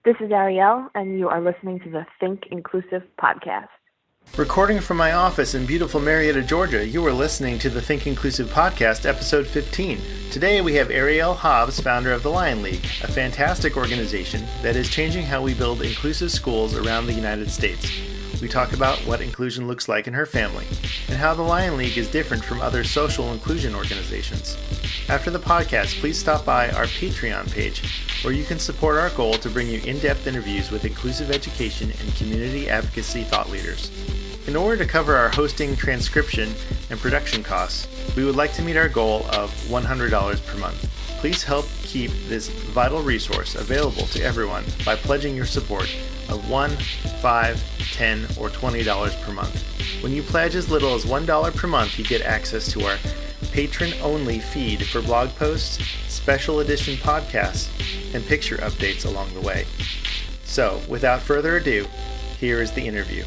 This is Arielle, and you are listening to the Think Inclusive podcast. Recording from my office in beautiful Marietta, Georgia, you are listening to the Think Inclusive podcast, episode 15. Today we have Arielle Hobbs, founder of the Lion League, a fantastic organization that is changing how we build inclusive schools around the United States. We talk about what inclusion looks like in her family, and how the Lion League is different from other social inclusion organizations. After the podcast, please stop by our Patreon page, where you can support our goal to bring you in-depth interviews with inclusive education and community advocacy thought leaders. In order to cover our hosting, transcription, and production costs, we would like to meet our goal of $100 per month. Please help keep this vital resource available to everyone by pledging your support of $1, $5, $10, or $20 per month. When you pledge as little as $1 per month, you get access to our patron-only feed for blog posts, special edition podcasts, and picture updates along the way. So, without further ado, here is the interview.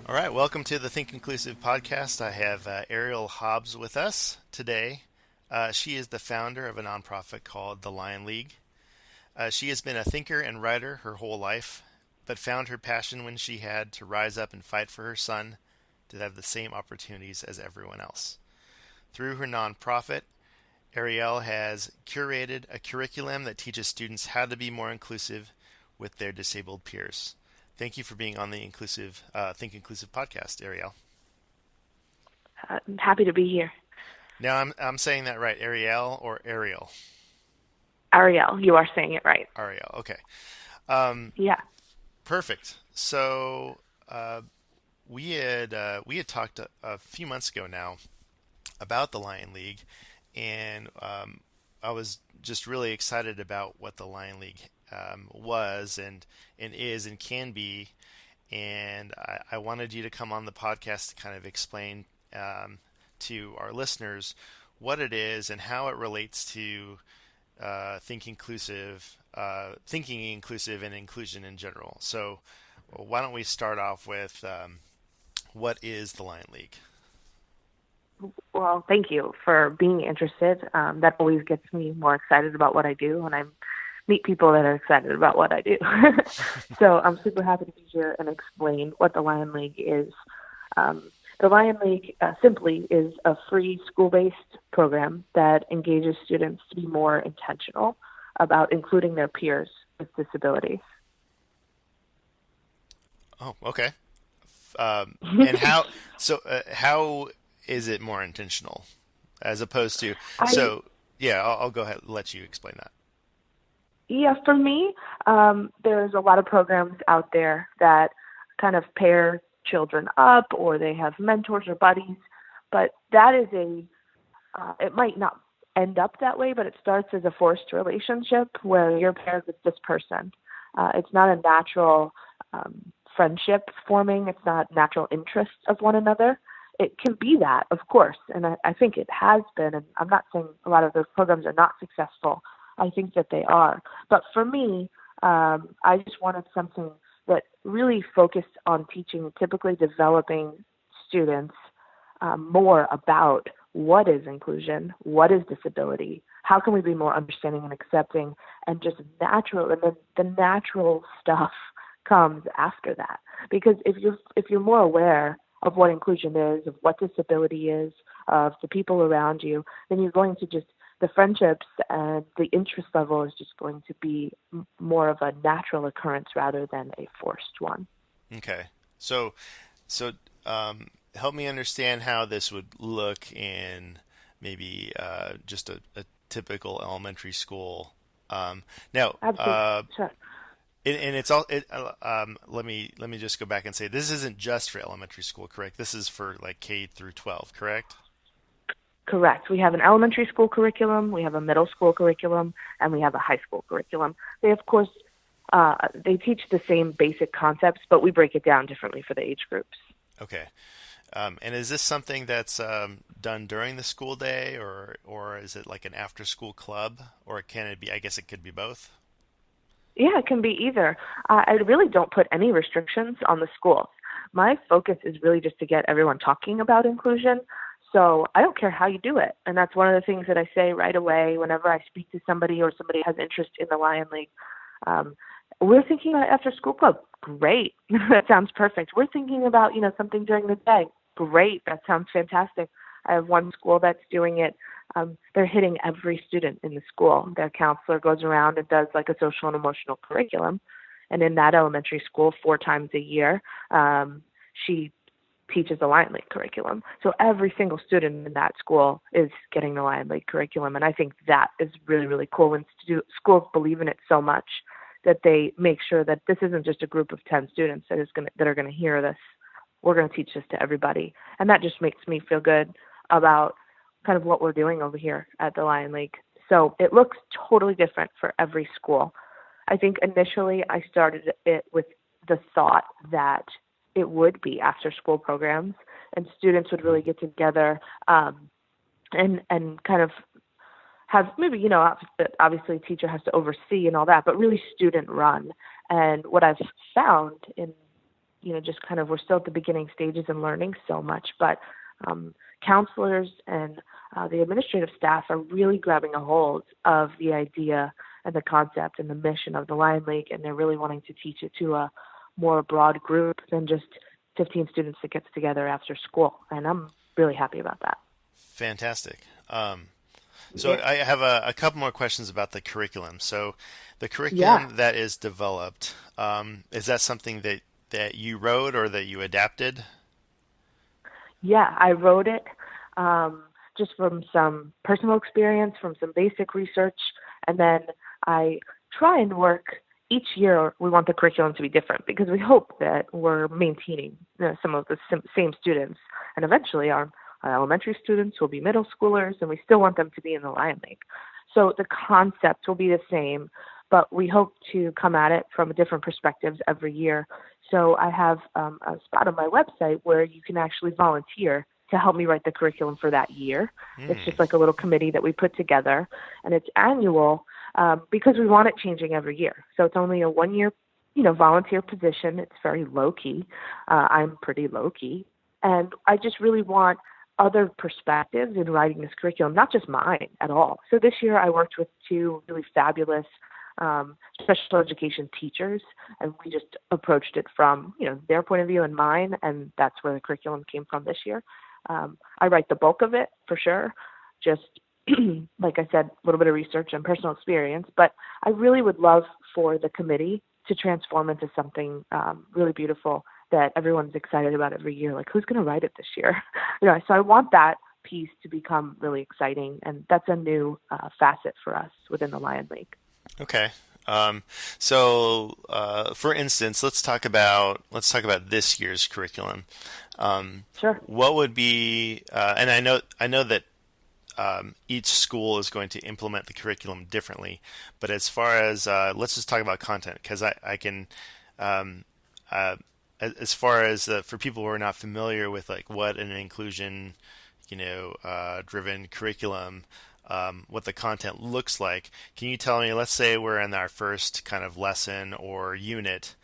All right, welcome to the Think Inclusive podcast. I have Arielle Hobbs with us today. She is the founder of a nonprofit called the Lion League. She has been a thinker and writer her whole life, but found her passion when she had to rise up and fight for her son to have the same opportunities as everyone else. Through her nonprofit, Arielle has curated a curriculum that teaches students how to be more inclusive with their disabled peers. Thank you for being on the Think Inclusive podcast, Arielle. I'm happy to be here. Now, I'm saying that right, Arielle or Ariel? Arielle, you are saying it right. Arielle, okay. Yeah. Perfect. So we had talked a few months ago now about the Lion League, and I was just really excited about what the Lion League was and is and can be, and I wanted you to come on the podcast to kind of explain to our listeners what it is and how it relates to thinking inclusive and inclusion in general. So why don't we start off with what is the Lion League? Well, thank you for being interested. That always gets me more excited about what I do, and I meet people that are excited about what I do. So I'm super happy to be here and explain what the Lion League is. The Lion League simply is a free school-based program that engages students to be more intentional about including their peers with disabilities. Oh, okay. And how is it more intentional as opposed to? I'll go ahead and let you explain that. Yeah, for me, there's a lot of programs out there that kind of pair children up, or they have mentors or buddies, but that is it might not end up that way, but it starts as a forced relationship where you're paired with this person. It's not a natural friendship forming. It's not natural interests of one another. It can be that, of course, and I think it has been, and I'm not saying a lot of those programs are not successful. I think that they are. But for me, I just wanted something that really focused on teaching, typically developing students more about what is inclusion, what is disability, how can we be more understanding and accepting, and just natural. And then the natural stuff comes after that. Because if you're more aware of what inclusion is, of what disability is, of the people around you, then you're going to the friendships and the interest level is just going to be more of a natural occurrence rather than a forced one. Okay. So help me understand how this would look in maybe just a typical elementary school. Now, Absolutely. Sure. And it's all. Let me just go back and say this isn't just for elementary school, correct? This is for like K through 12, correct? Correct. We have an elementary school curriculum, we have a middle school curriculum, and we have a high school curriculum. They, of course, they teach the same basic concepts, but we break it down differently for the age groups. Okay. And is this something that's done during the school day, or is it like an after-school club, or can it be? I guess it could be both. Yeah, it can be either. I really don't put any restrictions on the schools. My focus is really just to get everyone talking about inclusion. So I don't care how you do it. And that's one of the things that I say right away whenever I speak to somebody or somebody has interest in the Lion League. We're thinking about after school club. Great. That sounds perfect. We're thinking about, something during the day. Great. That sounds fantastic. I have one school that's doing it. They're hitting every student in the school. Their counselor goes around and does like a social and emotional curriculum. And in that elementary school, 4 times a year, she teaches the Lion League curriculum. So every single student in that school is getting the Lion League curriculum. And I think that is really, really cool when schools believe in it so much that they make sure that this isn't just a group of 10 students that are going to hear this. We're going to teach this to everybody. And that just makes me feel good about kind of what we're doing over here at the Lion League. So it looks totally different for every school. I think initially I started it with the thought that it would be after school programs and students would really get together and kind of have maybe, obviously a teacher has to oversee and all that, but really student run. And what I've found in, just kind of, we're still at the beginning stages and learning so much, but counselors and the administrative staff are really grabbing a hold of the idea and the concept and the mission of the Lion League, and they're really wanting to teach it to a more broad group than just 15 students that gets together after school. And I'm really happy about that. Fantastic. So I have a couple more questions about the curriculum. So the curriculum that is developed, is that something that you wrote or that you adapted? Yeah, I wrote it just from some personal experience, from some basic research, and then I try and work. Each year, we want the curriculum to be different because we hope that we're maintaining some of the same students, and eventually our elementary students will be middle schoolers, and we still want them to be in the Lion League. So the concept will be the same, but we hope to come at it from different perspectives every year. So I have a spot on my website where you can actually volunteer to help me write the curriculum for that year. It's just like a little committee that we put together, and it's annual because we want it changing every year. So it's only a 1-year, volunteer position. It's very low-key. I'm pretty low-key. And I just really want other perspectives in writing this curriculum, not just mine at all. So this year I worked with 2 really fabulous special education teachers, and we just approached it from, their point of view and mine, and that's where the curriculum came from this year. I write the bulk of it for sure, just like I said, a little bit of research and personal experience, but I really would love for the committee to transform into something really beautiful that everyone's excited about every year. Like, who's going to write it this year? So I want that piece to become really exciting, and that's a new facet for us within the Lion League. Okay. So, for instance, let's talk about this year's curriculum. Sure. What would be, and I know that each school is going to implement the curriculum differently, but as far as let's just talk about content, because I can, as far as for people who are not familiar with like what an inclusion, driven curriculum. What the content looks like. Can you tell me, let's say we're in our first kind of lesson or unit,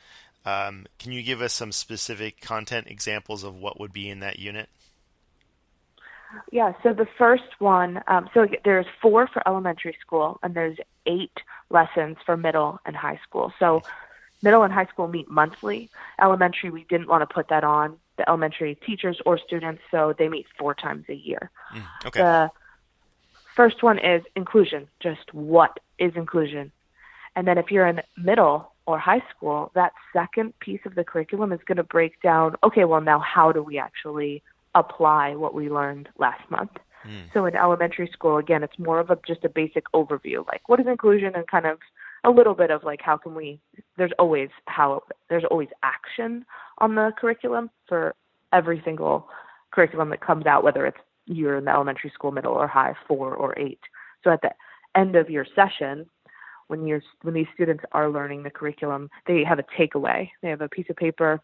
can you give us some specific content examples of what would be in that unit? Yeah, so the first one, so there's 4 for elementary school, and there's 8 lessons for middle and high school. So middle and high school meet monthly. Elementary, we didn't want to put that on the elementary teachers or students, so they meet 4 times a year. Okay. The first one is inclusion, just what is inclusion? And then if you're in middle or high school, that second piece of the curriculum is going to break down, okay, well, now how do we actually apply what we learned last month? So in elementary school, again, it's more of just a basic overview, like what is inclusion, and kind of a little bit of like how can we, there's always action on the curriculum for every single curriculum that comes out, whether it's you're in the elementary school, middle or high, 4 or 8. So at the end of your session, when these students are learning the curriculum, they have a takeaway. They have a piece of paper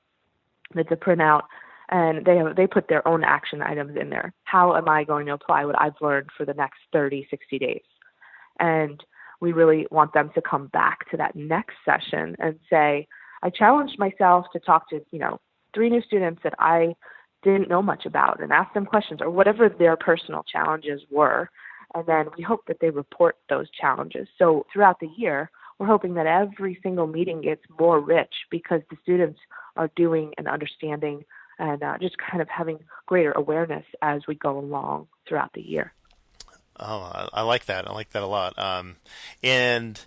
that's a printout, and they put their own action items in there. How am I going to apply what I've learned for the next 30, 60 days? And we really want them to come back to that next session and say, I challenged myself to talk to, 3 new students that I didn't know much about and ask them questions or whatever their personal challenges were. And then we hope that they report those challenges. So throughout the year, we're hoping that every single meeting gets more rich because the students are doing and understanding and just kind of having greater awareness as we go along throughout the year. Oh, I like that. I like that a lot. And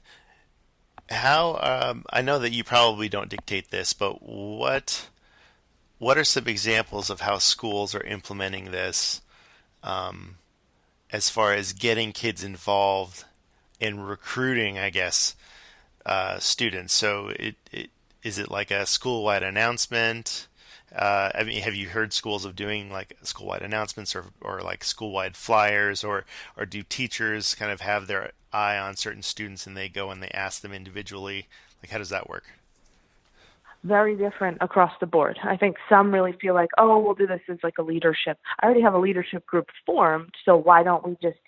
how, I know that you probably don't dictate this, but what are some examples of how schools are implementing this, as far as getting kids involved in recruiting, I guess, students? So is it like a school-wide announcement? I mean, have you heard schools of doing like school-wide announcements or like school-wide flyers, or do teachers kind of have their eye on certain students and they go and they ask them individually? Like, how does that work? Very different across the board. I think some really feel like, oh, we'll do this as like a leadership. I already have a leadership group formed, so why don't we just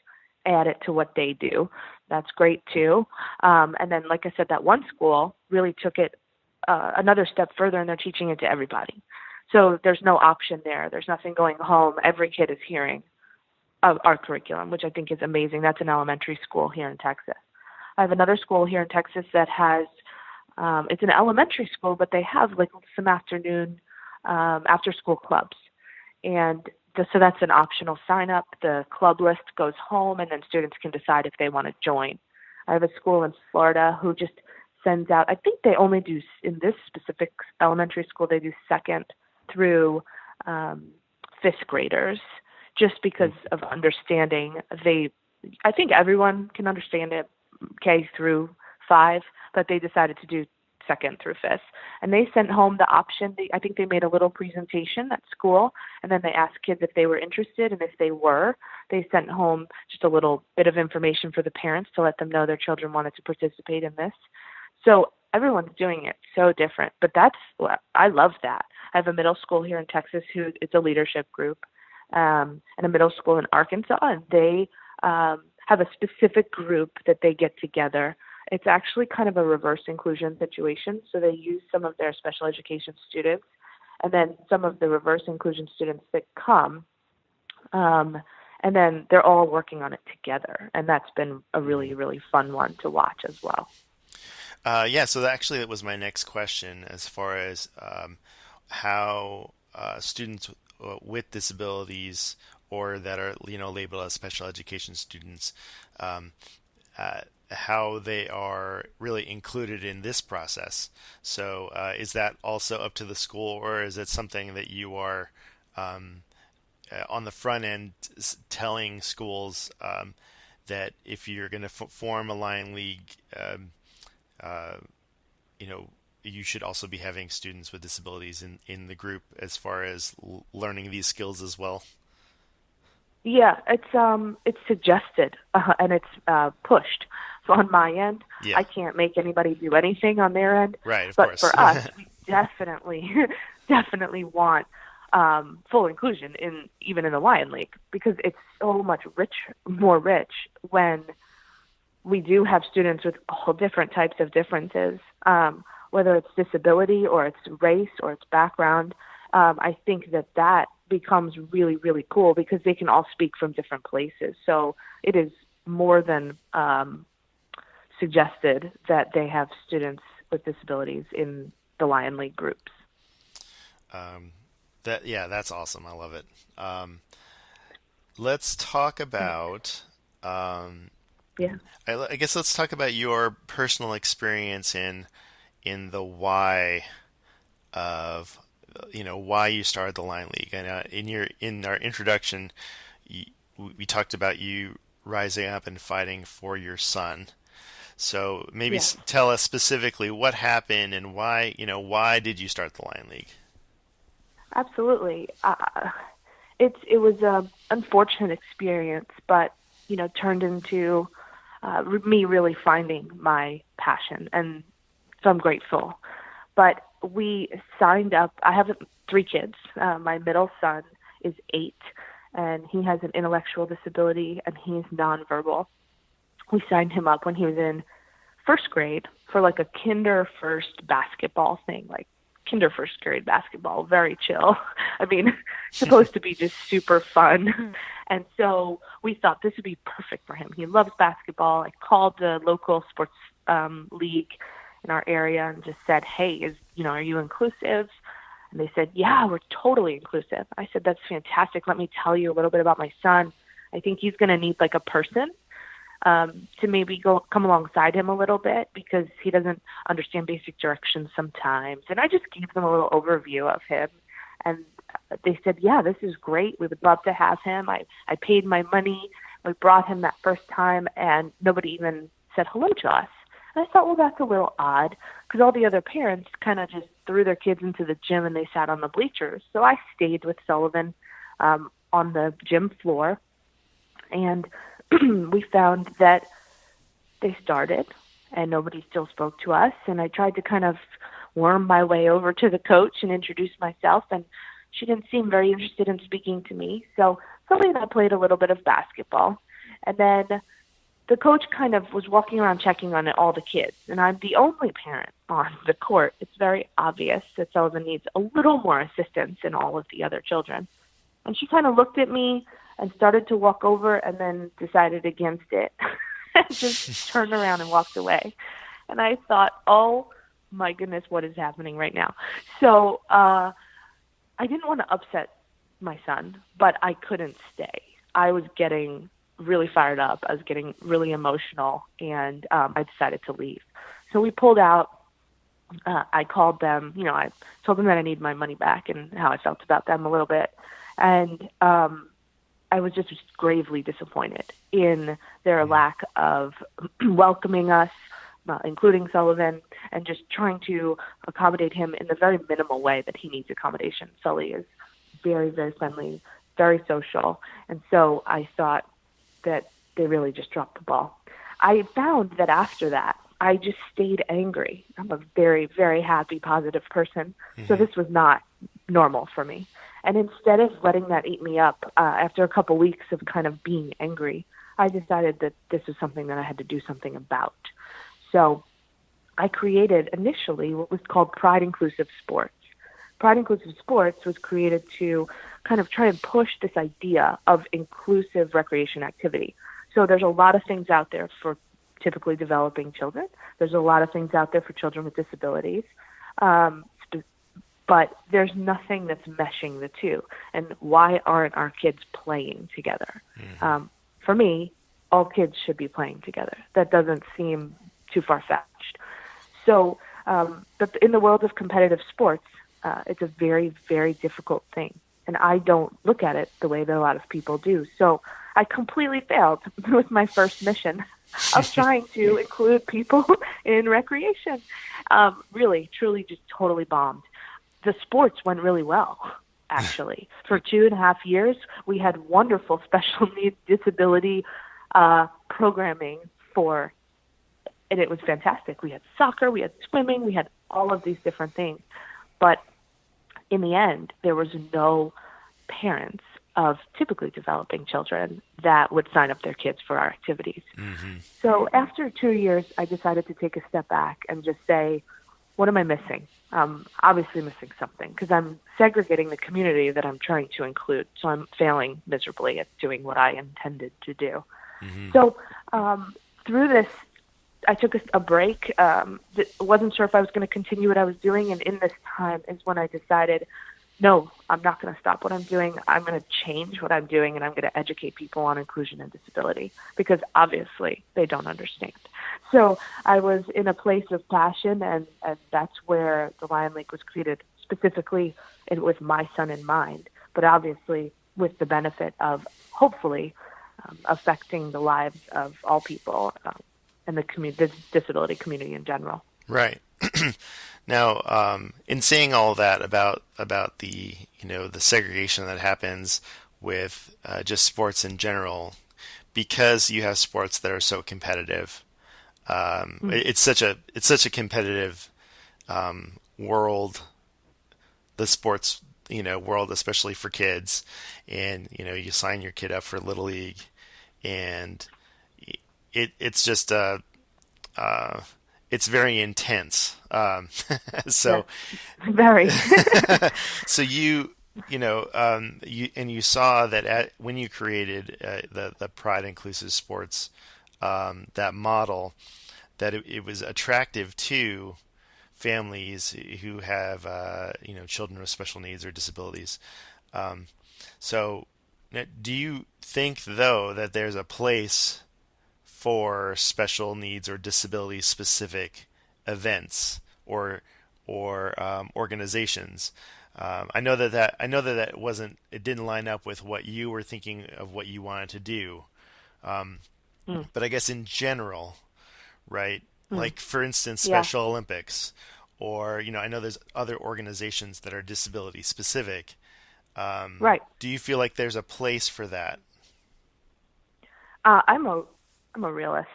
add it to what they do? That's great too. And then, like I said, that one school really took it another step further, and they're teaching it to everybody. So there's no option there. There's nothing going home. Every kid is hearing of our curriculum, which I think is amazing. That's an elementary school here in Texas. I have another school here in Texas that has, it's an elementary school, but they have like some afternoon, after school clubs. And so that's an optional sign up. The club list goes home and then students can decide if they want to join. I have a school in Florida who just sends out, I think they only do, in this specific elementary school, they do second through fifth graders, just because of understanding. I think everyone can understand it, K through 5, but they decided to do second through fifth. And they sent home the option. I think they made a little presentation at school, and then they asked kids if they were interested, and if they were, they sent home just a little bit of information for the parents to let them know their children wanted to participate in this. So everyone's doing it so different, but I love that. I have a middle school here in Texas it's a leadership group, and a middle school in Arkansas, and they have a specific group that they get together. It's actually kind of a reverse inclusion situation. So they use some of their special education students, and then some of the reverse inclusion students that come, and then they're all working on it together. And that's been a really, really fun one to watch as well. Yeah, so that was my next question, as far as how students with disabilities, or that are labeled as special education students, how they are really included in this process. So is that also up to the school, or is it something that you are on the front end telling schools that if you're going to form a Lion League, you should also be having students with disabilities in the group, as far as learning these skills as well? Yeah, it's suggested and it's pushed. So on my end, yeah. I can't make anybody do anything on their end. Right, of but course. For us, we definitely want full inclusion even in the Lion League, because it's so much more rich when we do have students with all different types of differences, whether it's disability or it's race or it's background. I think that becomes really, really cool, because they can all speak from different places. So it is more than suggested that they have students with disabilities in the Lion League groups. That's awesome. I love it. Let's talk about I guess let's talk about your personal experience in the why of why you started the Lion League. And in our introduction, we talked about you rising up and fighting for your son. So maybe tell us specifically what happened and why did you start the Lion League? Absolutely. It was an unfortunate experience, but turned into me really finding my passion, and so I'm grateful. But we signed up. I have 3 kids. My middle son is 8, and he has an intellectual disability, and he's nonverbal. We signed him up when he was in first grade for like a kinder first basketball thing, like kinder first grade basketball, very chill. I mean, supposed to be just super fun. And so we thought this would be perfect for him. He loves basketball. I called the local sports league in our area and just said, hey, are you inclusive? And they said, yeah, we're totally inclusive. I said, that's fantastic. Let me tell you a little bit about my son. I think he's going to need like a person to maybe come alongside him a little bit because he doesn't understand basic directions sometimes. And I just gave them a little overview of him. And they said, yeah, this is great. We would love to have him. I paid my money. We brought him that first time, and nobody even said hello to us. And I thought, well, that's a little odd because all the other parents kind of just threw their kids into the gym and they sat on the bleachers. So I stayed with Sullivan on the gym floor, and we found that they started and nobody still spoke to us. And I tried to kind of worm my way over to the coach and introduce myself, and she didn't seem very interested in speaking to me. So Sully and I played a little bit of basketball, and then the coach kind of was walking around checking on all the kids, and I'm the only parent on the court. It's very obvious that Sullivan needs a little more assistance than all of the other children. And she kind of looked at me and started to walk over and then decided against it and just turned around and walked away. And I thought, oh my goodness, what is happening right now? So I didn't want to upset my son, but I couldn't stay. I was getting really fired up. I was getting really emotional, and I decided to leave. So we pulled out. I called them. I told them that I need my money back and how I felt about them a little bit. And I was just gravely disappointed in their lack of welcoming us, including Sullivan, and just trying to accommodate him in the very minimal way that he needs accommodation. Sully is very, very friendly, very social. And so I thought that they really just dropped the ball. I found that after that, I just stayed angry. I'm a very, very happy, positive person. Mm-hmm. So this was not normal for me. And instead of letting that eat me up, after a couple weeks of kind of being angry, I decided that this was something that I had to do something about. So I created initially what was called Pride Inclusive Sports. Pride Inclusive Sports was created to kind of try and push this idea of inclusive recreation activity. So there's a lot of things out there for typically developing children. There's a lot of things out there for children with disabilities. But there's nothing that's meshing the two. And why aren't our kids playing together? Mm-hmm. For me, all kids should be playing together. That doesn't seem too far-fetched. So but in the world of competitive sports, it's a very, very difficult thing. And I don't look at it the way that a lot of people do. So I completely failed with my first mission of trying to include people in recreation. Really, truly just totally bombed. The sports went really well, actually. For 2.5 years, we had wonderful special needs disability programming and it was fantastic. We had soccer, we had swimming, we had all of these different things. But in the end, there was no parents of typically developing children that would sign up their kids for our activities. Mm-hmm. So after 2 years, I decided to take a step back and just say, what am I missing? Obviously missing something because I'm segregating the community that I'm trying to include. So I'm failing miserably at doing what I intended to do. Mm-hmm. So through this, I took a break. Wasn't sure if I was going to continue what I was doing. And in this time is when I decided, no, I'm not going to stop what I'm doing. I'm going to change what I'm doing, and I'm going to educate people on inclusion and disability because obviously they don't understand. So I was in a place of passion, and that's where the Lion League was created, specifically with my son in mind, but obviously with the benefit of hopefully affecting the lives of all people and the disability community in general. Right. Now, in saying all that about the the segregation that happens with just sports in general, because you have sports that are so competitive, it's such a competitive world, the sports world, especially for kids, and you sign your kid up for Little League, and it's just it's very intense. Yes, So very. so you saw that when you created the Pride Inclusive Sports, that model, that it was attractive to families who have children with special needs or disabilities. Um, so do you think though that there's a place for special needs or disability specific events or organizations? I know that wasn't, it didn't line up with what you were thinking of what you wanted to do. Um, Mm, but I guess in general, right? mm. Like for instance, Yeah, Special Olympics, or I know there's other organizations that are disability specific. right. Do you feel like there's a place for that? Uh, I'm a I'm a realist.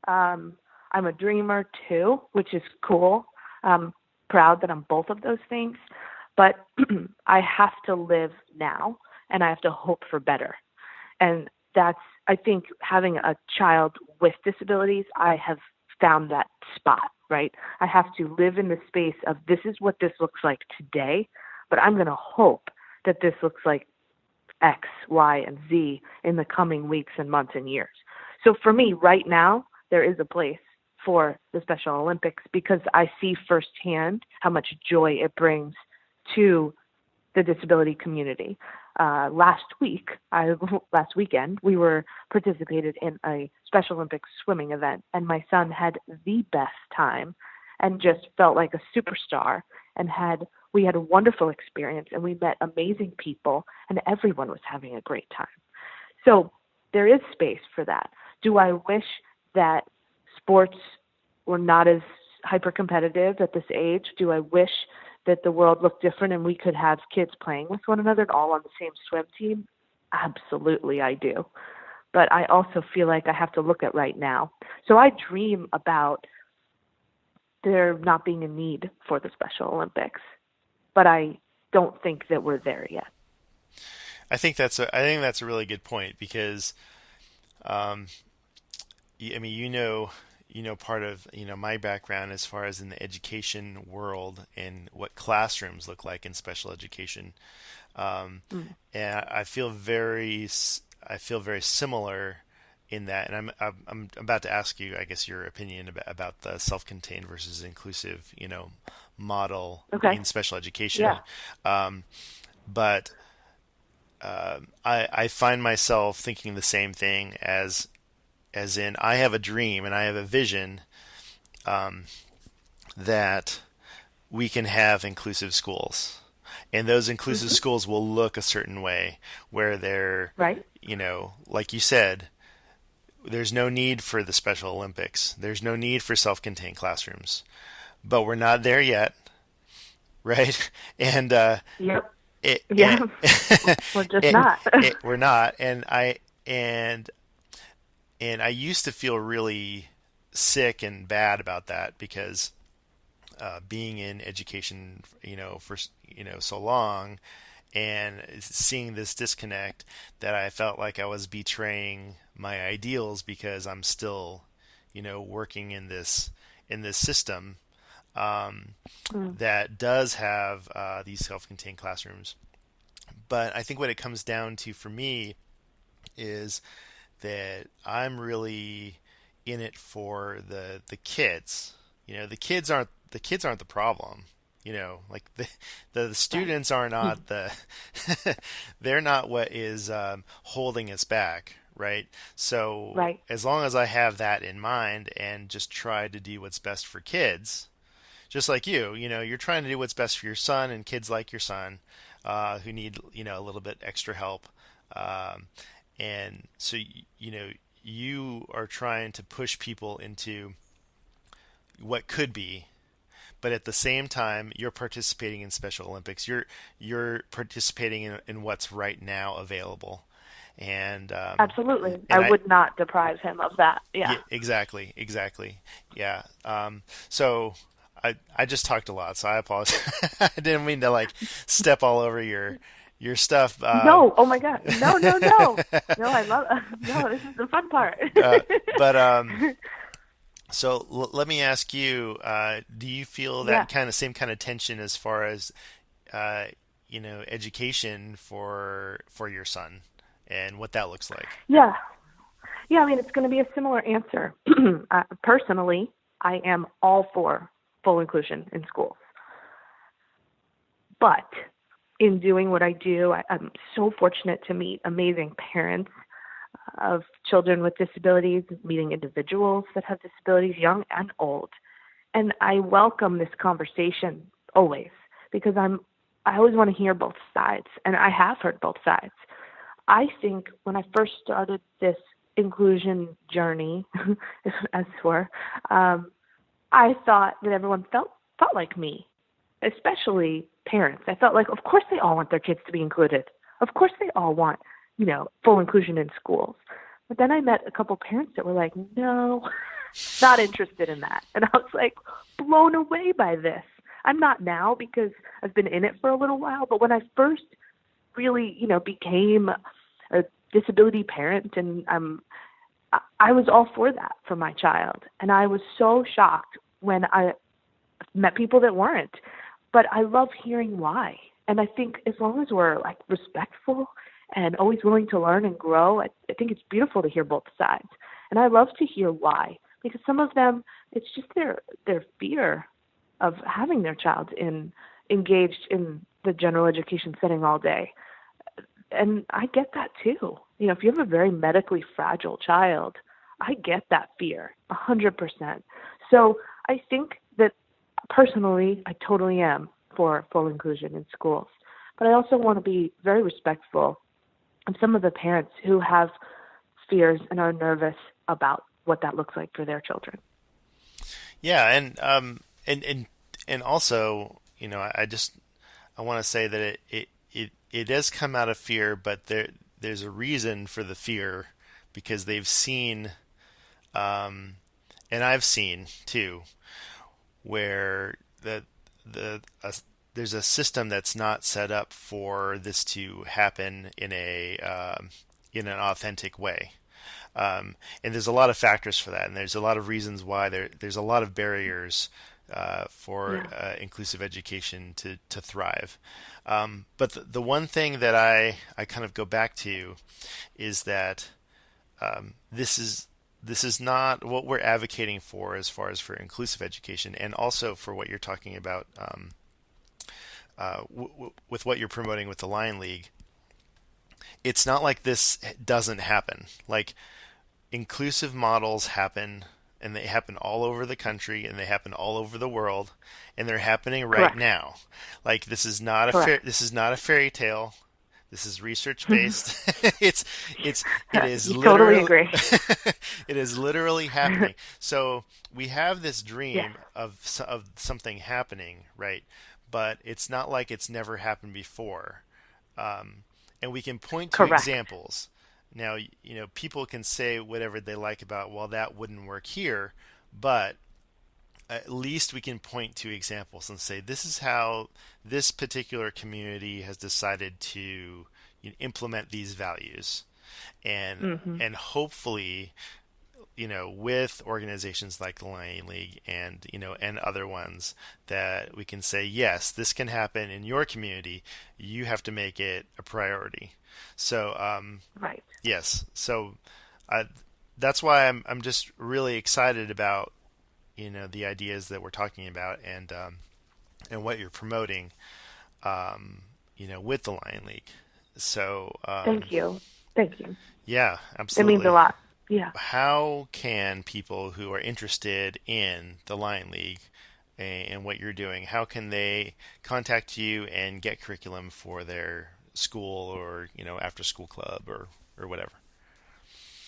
Um, I'm a dreamer too, which is cool. I'm proud that I'm both of those things, but I have to live now, and I have to hope for better. And that's, I think, having a child with disabilities, I have found that spot, right? I have to live in the space of this is what this looks like today, but I'm going to hope that this looks like X, Y, and Z in the coming weeks and months and years. So for me, right now, there is a place for the Special Olympics because I see firsthand how much joy it brings to the disability community. Last weekend, we were participated in a Special Olympics swimming event, and my son had the best time, and just felt like a superstar. And we had a wonderful experience, and we met amazing people, and everyone was having a great time. So there is space for that. Do I wish that sports were not as hyper competitive at this age? Do I wish that the world looked different and we could have kids playing with one another and all on the same swim team? Absolutely, I do. But I also feel like I have to look at right now. So I dream about there not being a need for the Special Olympics, but I don't think that we're there yet. I think that's a really good point because um, I mean, part of my background as far as in the education world and what classrooms look like in special education, um, Mm. and I feel very similar in that. And I'm about to ask you, I guess, your opinion about the self-contained versus inclusive, model Okay. in special education. Yeah. Um, but I find myself thinking the same thing as in I have a dream and I have a vision, um, that we can have inclusive schools. And those inclusive Hmm. schools will look a certain way where they're, Right. like you said, there's no need for the Special Olympics. There's no need for self-contained classrooms. But we're not there yet, right? And Yep. it, Yeah. it, We're just it, not. we're not. And I used to feel really sick and bad about that because being in education, for so long, and seeing this disconnect, that I felt like I was betraying my ideals because I'm still, working in this system, um, Mm. that does have these self-contained classrooms. But I think what it comes down to for me is that I'm really in it for the kids. The kids aren't the problem. Like the Right. students are not the they're not what is holding us back, right? So Right. as long as I have that in mind and just try to do what's best for kids, just like you're trying to do what's best for your son and kids like your son, who need a little bit extra help, um, and so you are trying to push people into what could be, but at the same time you're participating in Special Olympics. You're participating in what's right now available, and Absolutely. I and I would not deprive him of that. Yeah. yeah, exactly, yeah. So I just talked a lot, so I apologize. I didn't mean to like step all over your stuff. No. Oh my God. No, no, no. No, I love No, this is the fun part. uh, but So let me ask you, do you feel Yeah. that kind of same kind of tension as far as uh, education for your son and what that looks like? Yeah. Yeah, I mean, it's going to be a similar answer. Personally, I am all for full inclusion in schools. But in doing what I do, I'm so fortunate to meet amazing parents of children with disabilities, meeting individuals that have disabilities, young and old. And I welcome this conversation always because I always want to hear both sides, and I have heard both sides. I think when I first started this inclusion journey, as it were, um, I thought that everyone felt like me, especially parents. I felt like, of course, they all want their kids to be included. Of course, they all want, full inclusion in schools. But then I met a couple parents that were like, no, not interested in that. And I was like blown away by this. I'm not now because I've been in it for a little while, but when I first really, became a disability parent and I was all for that for my child. And I was so shocked when I met people that weren't. But I love hearing why. And I think as long as we're like respectful and always willing to learn and grow, I think it's beautiful to hear both sides. And I love to hear why. Because some of them, it's just their fear of having their child engaged in the general education setting all day. And I get that too. If you have a very medically fragile child, I get that fear 100%. So I think that personally, I totally am for full inclusion in schools. But I also want to be very respectful of some of the parents who have fears and are nervous about what that looks like for their children. Yeah, and also, I want to say that it does come out of fear, but there's a reason for the fear because they've seen, and I've seen too, where there's a system that's not set up for this to happen in an authentic way. And there's a lot of factors for that, and there's a lot of reasons why there's a lot of barriers for Yeah. inclusive education to thrive. But the one thing that I kind of go back to is that this is not what we're advocating for as far as for inclusive education, and also for what you're talking about with what you're promoting with the Lion League. It's not like this doesn't happen. Like inclusive models happen, and they happen all over the country, and they happen all over the world, and they're happening right Correct. now. Like Correct. this is not a fairy tale. This is research based. it's it is You totally literally agree. it is literally happening. So we have this Yes. dream of something happening, right? But it's not like it's never happened before. And we can point to Correct. examples. Now, people can say whatever they like about, well, that wouldn't work here, but at least we can point to examples and say this is how this particular community has decided to implement these values, and Hmm. hopefully, with organizations like the Lion League and and other ones, that we can say yes, this can happen in your community. You have to make it a priority. So Right. yes, so I, that's why I'm just really excited about the ideas that we're talking about, and what you're promoting, with the Lion League. So Thank you. Thank you. yeah, It means a absolutely. lot. Yeah. How can people who are interested in the Lion League and what you're doing, how can they contact you and get curriculum for their school, or after school club, or whatever?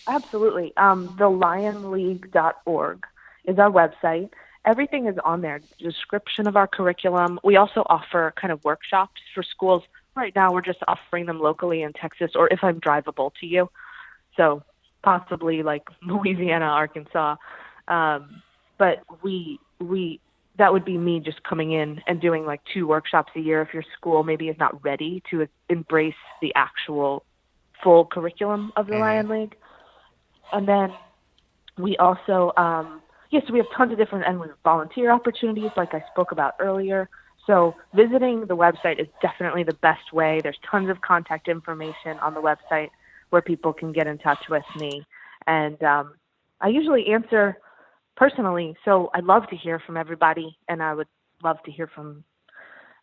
Absolutely. TheLionLeague.org is our website. Everything is on there. Description of our curriculum. We also offer kind of workshops for schools. Right now, we're just offering them locally in Texas, or if I'm drivable to you. So possibly like Louisiana, Arkansas. But we that would be me just coming in and doing like 2 workshops a year if your school maybe is not ready to embrace the actual full curriculum of the Hmm. Lion League. And then we also Yes, we have tons of different, and we have volunteer opportunities like I spoke about earlier. So visiting the website is definitely the best way. There's tons of contact information on the website where people can get in touch with me. And I usually answer personally, so I'd love to hear from everybody, and I would love to hear from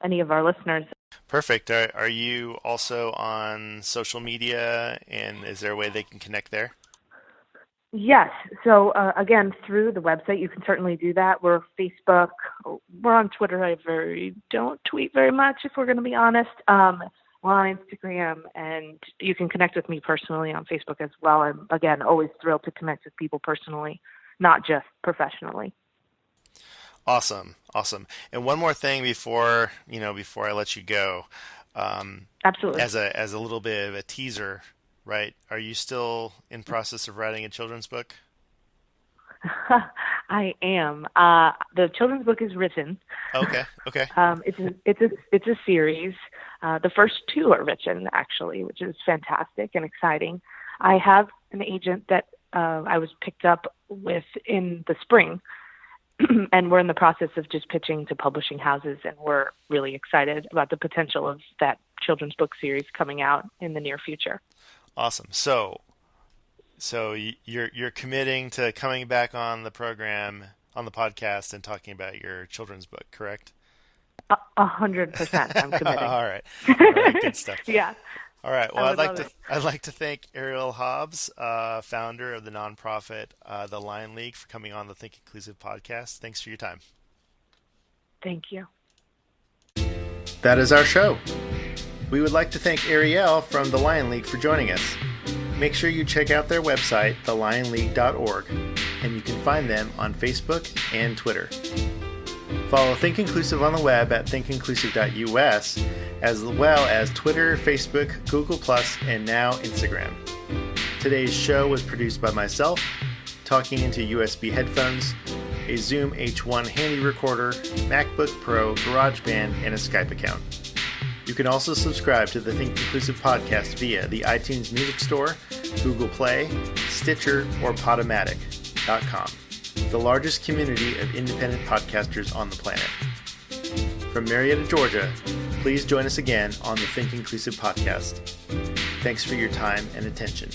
any of our listeners. Perfect. Are you also on social media, and is there a way they can connect there? Yes. So again, through the website, you can certainly do that. We're Facebook. We're on Twitter. I don't tweet very much, if we're going to be honest. We're on Instagram, and you can connect with me personally on Facebook as well. I'm, again, always thrilled to connect with people personally, not just professionally. Awesome. And one more thing before I let you go. Absolutely. As a little bit of a teaser, right? Are you still in process of writing a children's book? I am. The children's book is written. Okay. It's a series. The first two are written, actually, which is fantastic and exciting. I have an agent that I was picked up with in the spring, and we're in the process of just pitching to publishing houses, and we're really excited about the potential of that children's book series coming out in the near future. Awesome. So you're committing to coming back on the program, on the podcast, and talking about your children's book, correct? 100%. I'm committing. All right. Good stuff. Yeah. All right. Well, I'd like to thank Arielle Hobbs, founder of the nonprofit the Lion League, for coming on the Think Inclusive podcast. Thanks for your time. Thank you. That is our show. We would like to thank Arielle from the Lion League for joining us. Make sure you check out their website, thelionleague.org, and you can find them on Facebook and Twitter. Follow Think Inclusive on the web at thinkinclusive.us, as well as Twitter, Facebook, Google+, and now Instagram. Today's show was produced by myself, talking into USB headphones, a Zoom H1 handy recorder, MacBook Pro, GarageBand, and a Skype account. You can also subscribe to the Think Inclusive podcast via the iTunes Music Store, Google Play, Stitcher, or Podomatic.com, the largest community of independent podcasters on the planet. From Marietta, Georgia, please join us again on the Think Inclusive podcast. Thanks for your time and attention.